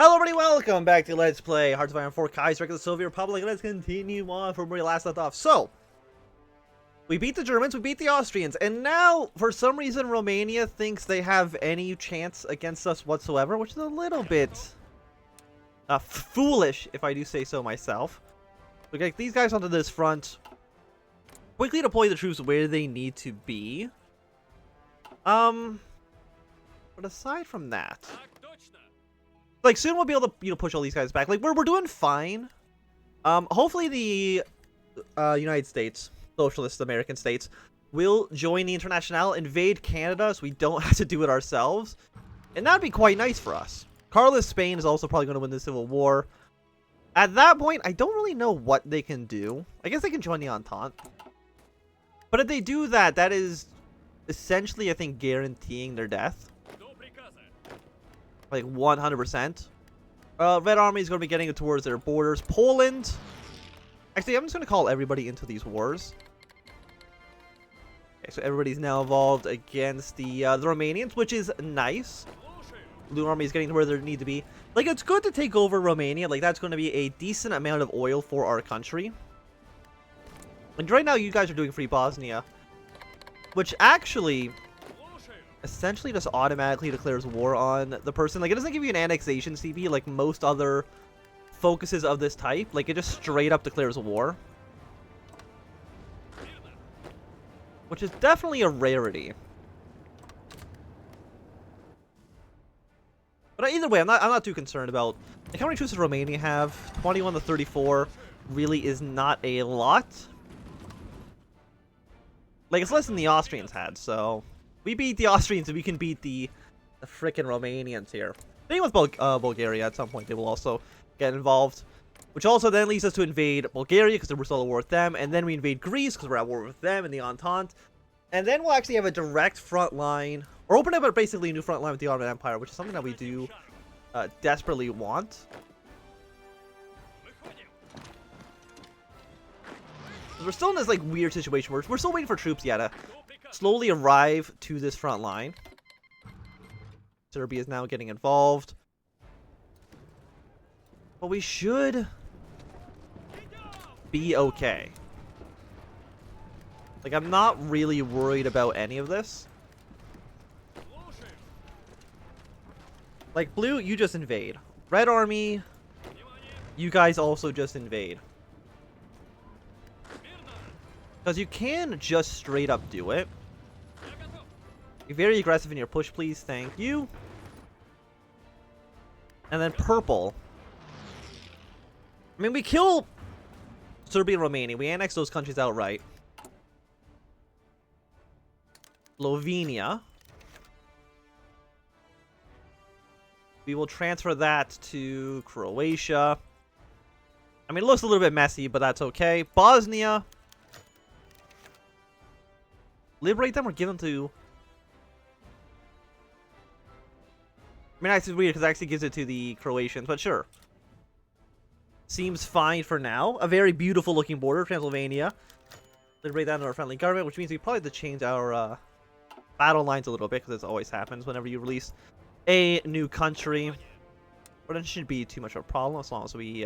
Hello everybody, welcome back to Let's Play Hearts of Iron 4 Kaiserreich of the Soviet Republic. Let's continue on from where we last left off. So, we beat the Germans, we beat the Austrians, and now, for some reason, Romania thinks they have any chance against us whatsoever, which is a little bit foolish, if I do say so myself. We get these guys onto this front, quickly deploy the troops where they need to be. But aside from that, like, soon we'll be able to, push all these guys back. Like, we're doing fine. Hopefully the United States, socialist American states, will join the International, invade Canada, so we don't have to do it ourselves. And that'd be quite nice for us. Carlist Spain is also probably going to win the Civil War. At that point, I don't really know what they can do. I guess they can join the Entente. But if they do that, that is essentially, I think, guaranteeing their death. Like 100%. Red Army is going to be getting towards their borders. Poland. Actually, I'm just going to call everybody into these wars. Okay, so everybody's now involved against the Romanians, which is nice. Blue Army is getting to where they need to be. Like, it's good to take over Romania. Like, that's going to be a decent amount of oil for our country. And right now, you guys are doing Free Bosnia, which actually essentially just automatically declares war on the person. Like, it doesn't give you an annexation CP like most other focuses of this type. Like, it just straight up declares war, which is definitely a rarity. But either way, I'm not too concerned about, like, how many troops does Romania have. 21 to 34 really is not a lot. Like, it's less than the Austrians had, so we beat the Austrians, and we can beat the frickin' Romanians here. Same with Bulgaria. At some point, they will also get involved. Which also then leads us to invade Bulgaria, because we're still at war with them. And then we invade Greece, because we're at war with them and the Entente. And then we'll actually have a direct front line, or open up basically a new front line with the Ottoman Empire, which is something that we do desperately want. We're still in this, like, weird situation where we're still waiting for troops yet to slowly arrive to this front line. Serbia is now getting involved. But we should be okay. Like, I'm not really worried about any of this. Like, blue, you just invade. Red Army, you guys also just invade. Because you can just straight up do it. Be very aggressive in your push, please. Thank you. And then purple. I mean, we kill Serbia and Romania. We annex those countries outright. Slovenia. We will transfer that to Croatia. I mean, it looks a little bit messy, but that's okay. Bosnia. Liberate them or give them to... I mean, it's weird because it actually gives it to the Croatians, but sure. Seems fine for now. A very beautiful looking border, Transylvania. Liberate that under our friendly government, which means we probably have to change our battle lines a little bit, because this always happens whenever you release a new country. But it shouldn't be too much of a problem as long as we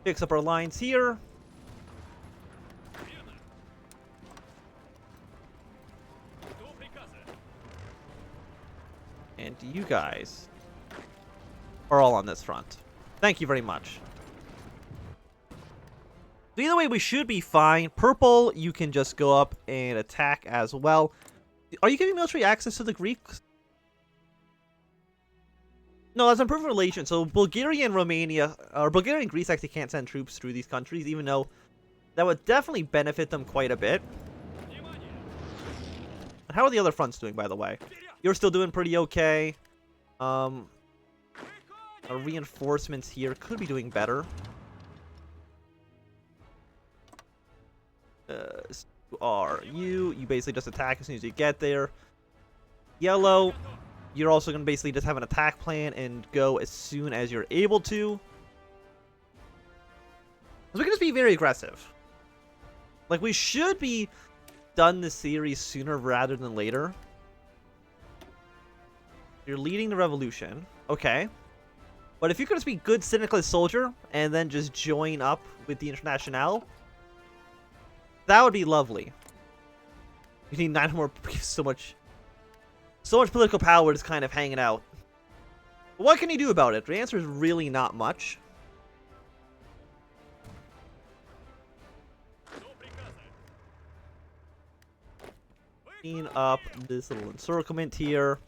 fix up our lines here. And you guys are all on this front. Thank you very much. So either way, we should be fine. Purple, you can just go up and attack as well. Are you giving military access to the Greeks? No, that's improved relations. So Bulgaria and Romania, or Bulgaria and Greece actually can't send troops through these countries, even though that would definitely benefit them quite a bit. And how are the other fronts doing, by the way? You're still doing pretty okay. Our reinforcements here could be doing better. You basically just attack as soon as you get there. Yellow, you're also going to basically just have an attack plan and go as soon as you're able to. So we can just be very aggressive. Like, we should be done this series sooner rather than later. You're leading the revolution. Okay. But if you could just be good syndicalist soldier and then just join up with the Internationale, that would be lovely. You need 9 more, so much political power just kind of hanging out. But what can you do about it? The answer is really not much. Clean up this little encirclement here.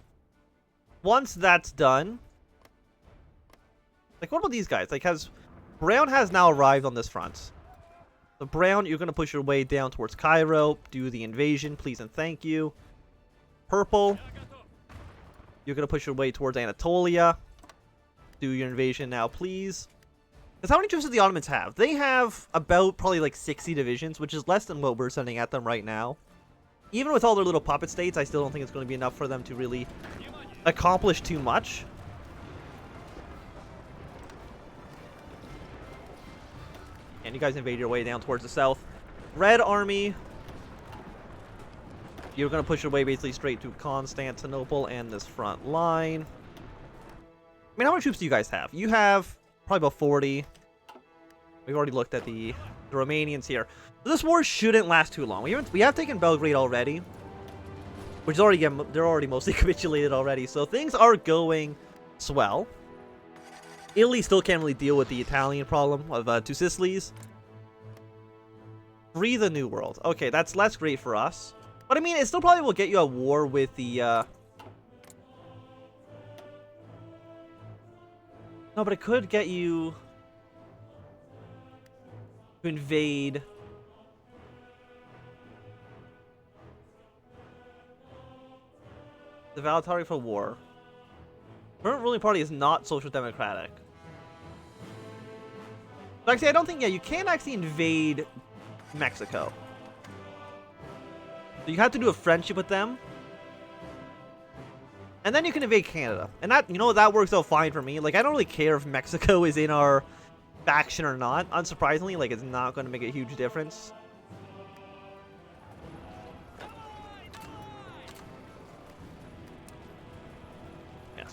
Once that's done, like, what about these guys? Like, Brown has now arrived on this front. So Brown, you're gonna push your way down towards Cairo, do the invasion, please and thank you. Purple, you're gonna push your way towards Anatolia, do your invasion now, please. Because how many troops do the Ottomans have? They have about probably like 60 divisions, which is less than what we're sending at them right now. Even with all their little puppet states, I still don't think it's going to be enough for them to really accomplish too much. And you guys invade your way down towards the south. Red Army, you're going to push your way basically straight to Constantinople and this front line. I mean, how many troops do you guys have? You have probably about 40. We've already looked at the Romanians here. So this war shouldn't last too long. We have taken Belgrade already, which is already, they're already mostly capitulated already. So things are going swell. Italy still can't really deal with the Italian problem of 2 Sicilies. Free the New World. Okay, that's less great for us. But I mean, it still probably will get you a war with the... No, but it could get you to invade... the Valetari for war. Current ruling party is not social democratic. So actually, I don't think, yeah, you can't actually invade Mexico. So you have to do a friendship with them. And then you can invade Canada. And that, you know, that works out fine for me. Like, I don't really care if Mexico is in our faction or not. Unsurprisingly, like, it's not going to make a huge difference.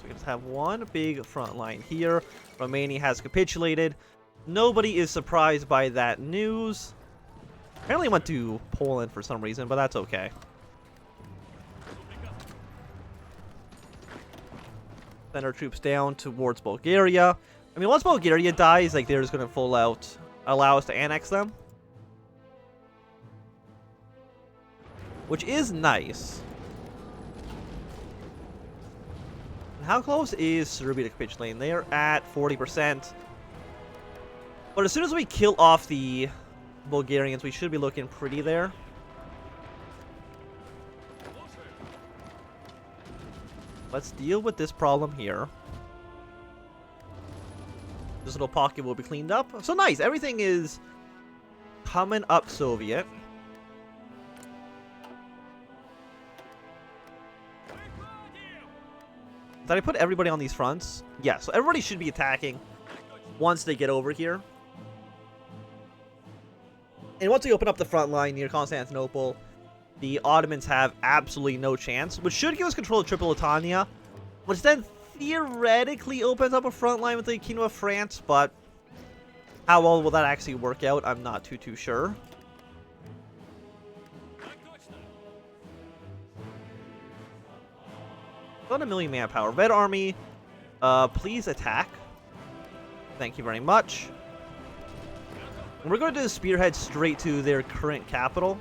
We just have one big front line here. Romania has capitulated. Nobody is surprised by that news. Apparently went to Poland for some reason, but that's okay. Send our troops down towards Bulgaria. I mean, once Bulgaria dies, like, they're just going to full out allow us to annex them. Which is nice. How close is Serbia to capitulating? They are at 40%. But as soon as we kill off the Bulgarians, we should be looking pretty there. Let's deal with this problem here. This little pocket will be cleaned up. So nice, everything is coming up Soviet. Did I put everybody on these fronts? Yeah, so everybody should be attacking once they get over here. And once we open up the front line near Constantinople, the Ottomans have absolutely no chance, which should give us control of Tripolitania, which then theoretically opens up a front line with the Kingdom of France, but how well will that actually work out? I'm not too sure. About 1 million manpower. Red Army, please attack. Thank you very much. And we're going to spearhead straight to their current capital.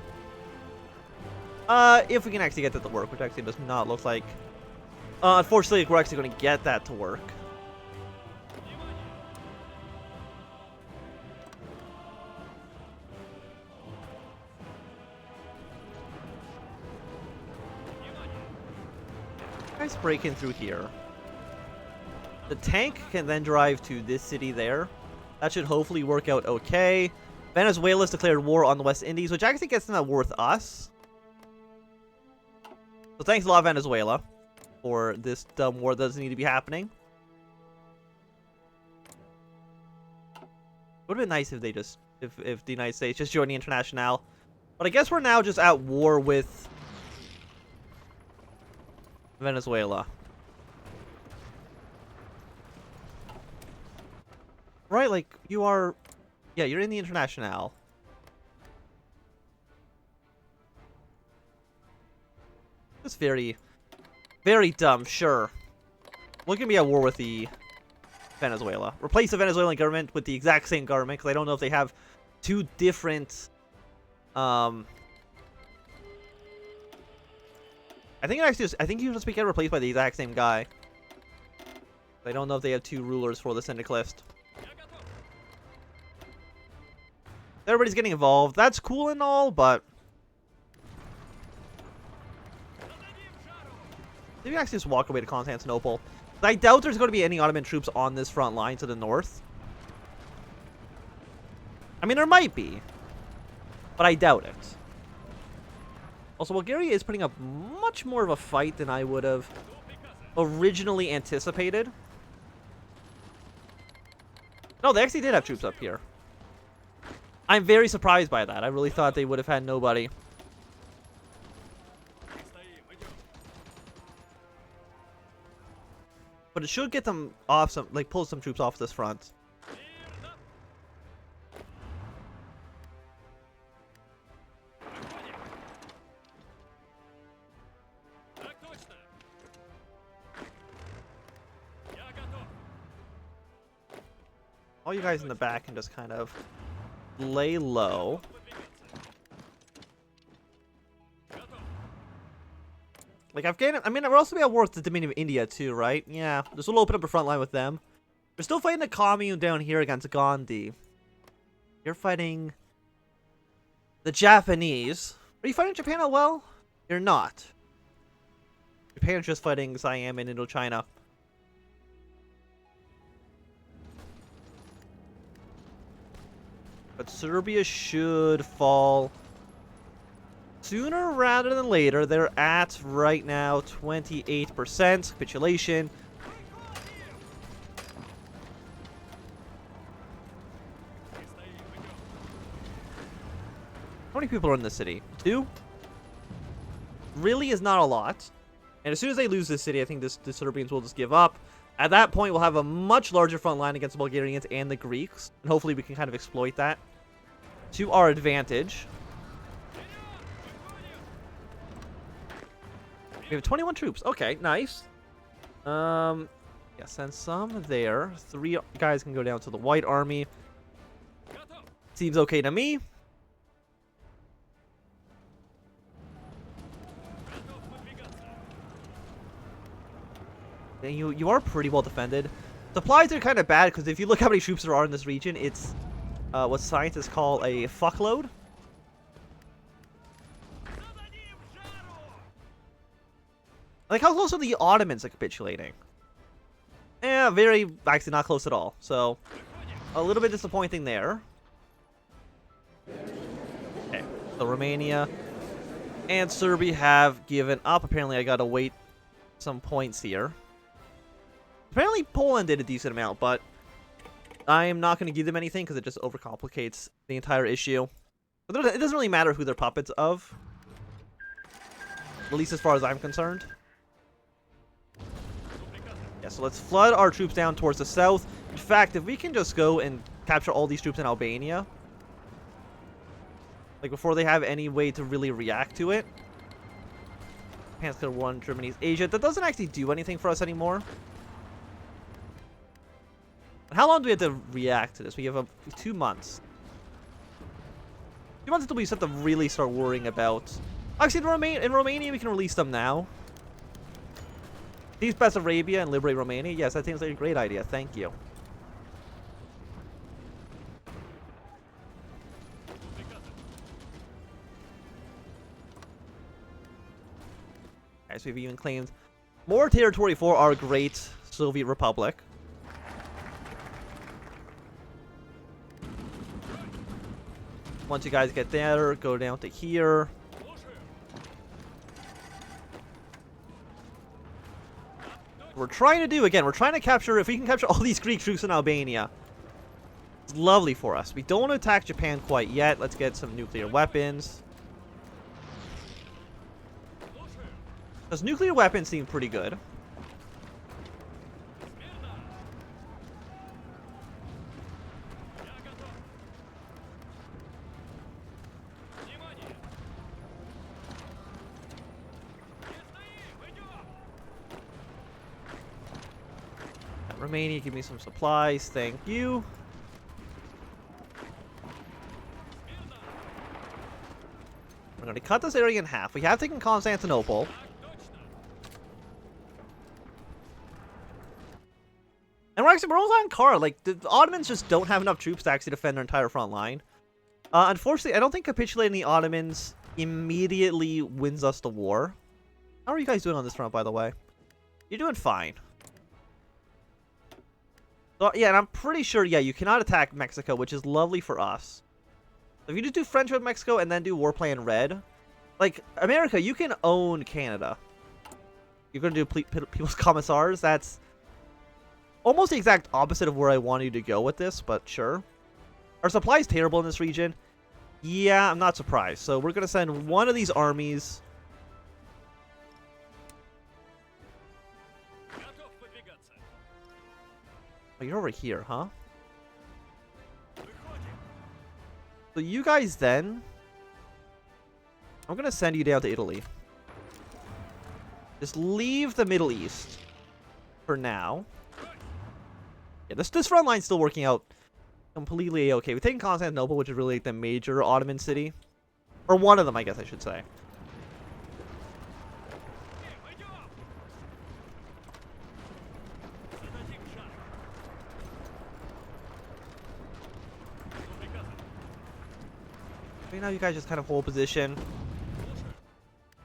If we can actually get that to work, which actually does not look like... unfortunately, we're actually going to get that to work. Guys breaking through here. The tank can then drive to this city there. That should hopefully work out okay. Venezuela's declared war on the West Indies, which actually gets them at war with us. So thanks a lot, Venezuela, for this dumb war that doesn't need to be happening. Would have been nice if they just, if the United States just joined the Internationale. But I guess we're now just at war with Venezuela. Right, like, you are... Yeah, you're in the Internationale. That's very, very dumb, sure. We're gonna be at war with the Venezuela. Replace the Venezuelan government with the exact same government, because I don't know if they have two different... I think you just get replaced by the exact same guy. I don't know if they have two rulers for the syndicalist. Everybody's getting involved. That's cool and all, but maybe I actually just walk away to Constantinople. I doubt there's going to be any Ottoman troops on this front line to the north. I mean, there might be, but I doubt it. Also, Bulgaria is putting up much more of a fight than I would have originally anticipated. No, they actually did have troops up here. I'm very surprised by that. I really thought they would have had nobody. But it should get them off some, like, pull some troops off this front. All you guys in the back can just kind of lay low. Like, Afghanistan, I mean, we're also at war with the Dominion of India too, right? Yeah, this will open up a front line with them. We're still fighting the commune down here against Gandhi. You're fighting the Japanese. Are you fighting Japan as well? You're not. Japan's just fighting Siam and Indochina. But Serbia should fall sooner rather than later. They're at, right now, 28% capitulation. How many people are in the city? 2? Really is not a lot. And as soon as they lose this city, I think the Serbians will just give up. At that point, we'll have a much larger front line against the Bulgarians and the Greeks. And hopefully we can kind of exploit that to our advantage. We have 21 troops. Okay, nice. Yeah, send some there. 3 guys can go down to the White Army. Seems okay to me. You are pretty well defended. Supplies are kind of bad because if you look how many troops there are in this region, it's what scientists call a fuckload. Like, how close are the Ottomans to capitulating? Yeah, actually not close at all. So, a little bit disappointing there. Okay, so Romania and Serbia have given up. Apparently, I gotta wait some points here. Apparently, Poland did a decent amount, but I am not going to give them anything because it just overcomplicates the entire issue. But it doesn't really matter who they're puppets of, at least as far as I'm concerned. Yeah, so let's flood our troops down towards the south. In fact, if we can just go and capture all these troops in Albania, like before they have any way to really react to it. Japan's gonna run Germany's Asia. That doesn't actually do anything for us anymore. How long do we have to react to this? We have 2 months. 2 months until we have to really start worrying about... Actually, in Romania, we can release them now. These Bessarabia and liberate Romania. Yes, that seems like a great idea. Thank you. Okay, so we've even claimed more territory for our great Soviet Republic. Once you guys get there, go down to here. We're trying to do, again, we're trying to capture, if we can capture all these Greek troops in Albania, it's lovely for us. We don't want to attack Japan quite yet. Let's get some nuclear weapons. Those nuclear weapons seem pretty good. Romania, give me some supplies. Thank you. We're going to cut this area in half. We have taken Constantinople. And we're almost on Ankara. Like, the Ottomans just don't have enough troops to actually defend their entire front line. Unfortunately, I don't think capitulating the Ottomans immediately wins us the war. How are you guys doing on this front, by the way? You're doing fine. So, yeah, and I'm pretty sure, yeah, you cannot attack Mexico, which is lovely for us. So if you just do friendship with Mexico and then do war plan red, like, America, you can own Canada. You're going to do people's commissars. That's almost the exact opposite of where I wanted you to go with this, but sure. Our supply is terrible in this region. Yeah, I'm not surprised. So we're going to send one of these armies. Oh, you're over here, huh? So you guys then... I'm going to send you down to Italy. Just leave the Middle East for now. Yeah, this front line's still working out completely okay. We've taken Constantinople, which is really like the major Ottoman city. Or one of them, I guess I should say. Right now, you guys just kind of hold position.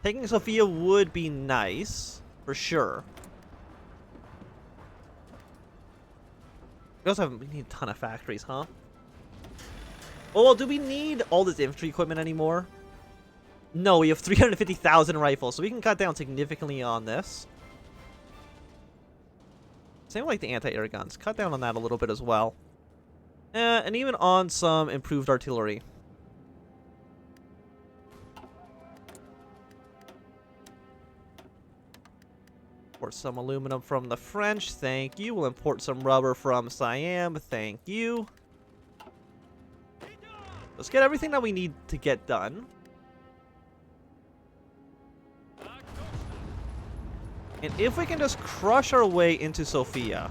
Taking Sofia would be nice, for sure. We need a ton of factories, huh? Oh, well, do we need all this infantry equipment anymore? No, we have 350,000 rifles, so we can cut down significantly on this. Same like the anti-air guns. Cut down on that a little bit as well. And even on some improved artillery. Import some aluminum from the French, thank you. We'll import some rubber from Siam, thank you. Let's get everything that we need to get done. And if we can just crush our way into Sofia,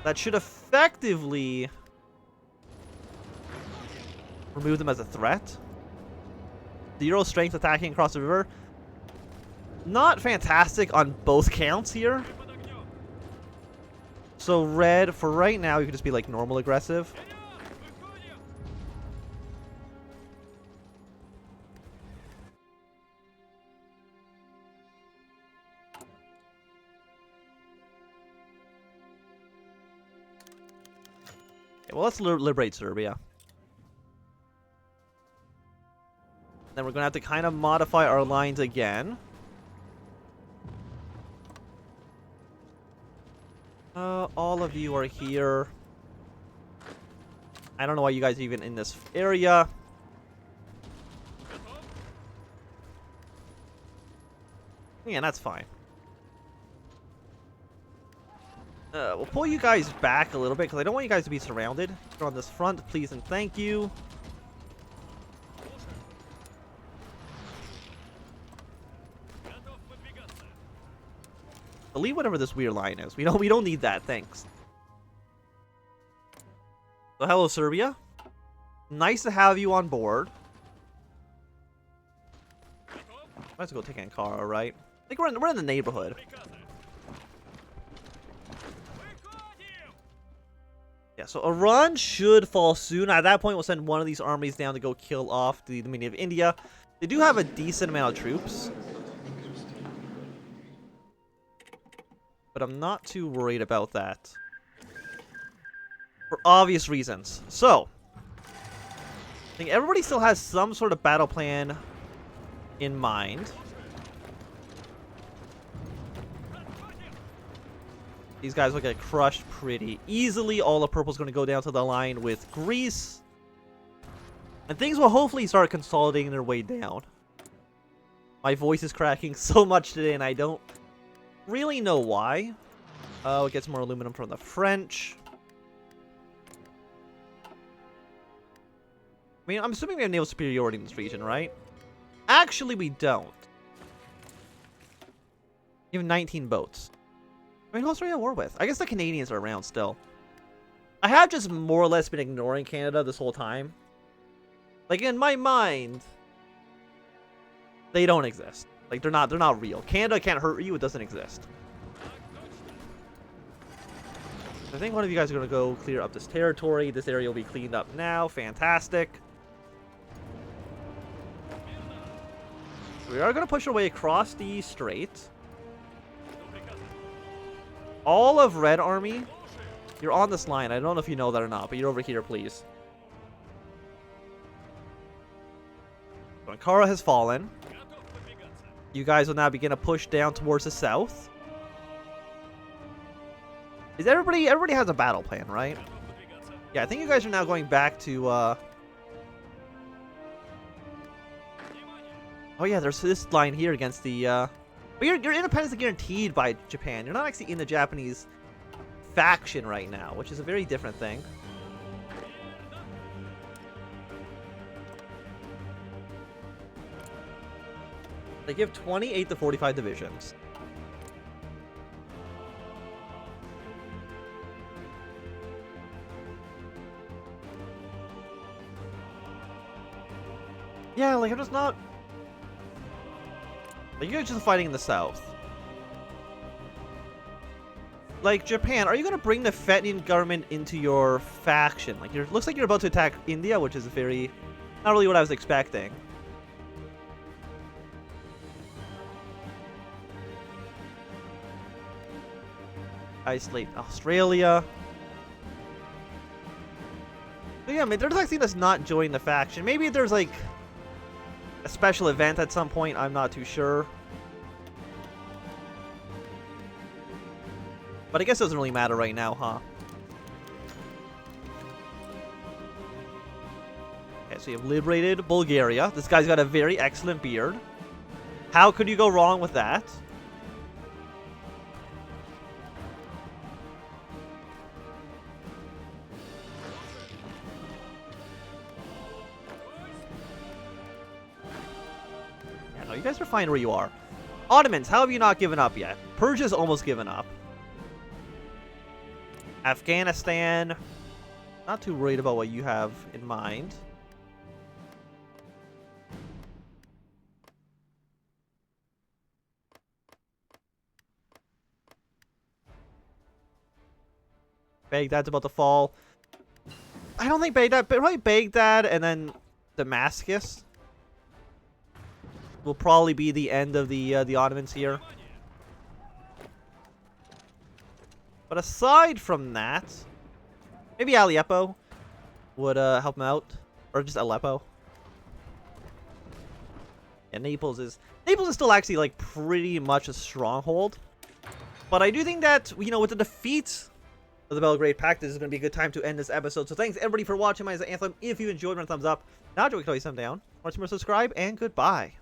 that should effectively remove them as a threat. 0 strength attacking across the river. Not fantastic on both counts here. So red, for right now, you could just be like normal aggressive. Okay, well, let's liberate Serbia. Then we're going to have to kind of modify our lines again. All of you are here. I don't know why you guys are even in this area. Yeah, that's fine. We'll pull you guys back a little bit because I don't want you guys to be surrounded. You're on this front, please and thank you. Delete whatever this weird line is. We don't need that, thanks. So hello, Serbia. Nice to have you on board. Let's go take Ankara, right? I think we're in the neighborhood. Yeah, so Iran should fall soon. At that point, we'll send one of these armies down to go kill off the Dominion of India. They do have a decent amount of troops. But I'm not too worried about that. For obvious reasons. So, I think everybody still has some sort of battle plan in mind. These guys will get crushed pretty easily. All the purple's going to go down to the line with Greece. And things will hopefully start consolidating their way down. My voice is cracking so much today and I don't really know why. We'll get some more aluminum from the French. I mean, I'm assuming we have naval superiority in this region, right? Actually, we don't. You have 19 boats. I mean, who else are you at war with? I guess the Canadians are around still. I have just more or less been ignoring Canada this whole time. Like, in my mind, they don't exist. Like, they're not real. Canada can't hurt you, it doesn't exist. I think one of you guys are going to go clear up this territory. This area will be cleaned up now. Fantastic. We are going to push our way across the strait. All of Red Army, you're on this line. I don't know if you know that or not, but you're over here, please. So Ankara has fallen. You guys will now begin to push down towards the south. Is everybody has a battle plan, right? Yeah, I think you guys are now going back to oh yeah, there's this line here against the but your independence is guaranteed by Japan. You're not actually in the Japanese faction right now, which is a very different thing. They give 28 to 45 divisions. Yeah, like, I'm just not... Like, you're just fighting in the south. Like, Japan, are you going to bring the Fetnian government into your faction? Like, looks like you're about to attack India, which is very... Not really what I was expecting. Isolate Australia. But yeah, I mean, there's actually that's not join the faction. Maybe there's, like... a special event at some point, I'm not too sure. But I guess it doesn't really matter right now, huh? Okay, so you have liberated Bulgaria. This guy's got a very excellent beard. How could you go wrong with that? You guys are fine where you are. Ottomans, how have you not given up yet? Persia's almost given up. Afghanistan, not too worried about what you have in mind. Baghdad's about to fall. I don't think Baghdad, but probably Baghdad and then Damascus will probably be the end of the Ottomans here. But aside from that, maybe Aleppo would help them out, or just Aleppo. Yeah, Naples is still actually like pretty much a stronghold. But I do think that, you know, with the defeat of the Belgrade Pact, this is going to be a good time to end this episode. So thanks everybody for watching. My name is Anthem. If you enjoyed, run a thumbs up. Now, Joey, can tell you something down. Watch more, subscribe, and goodbye.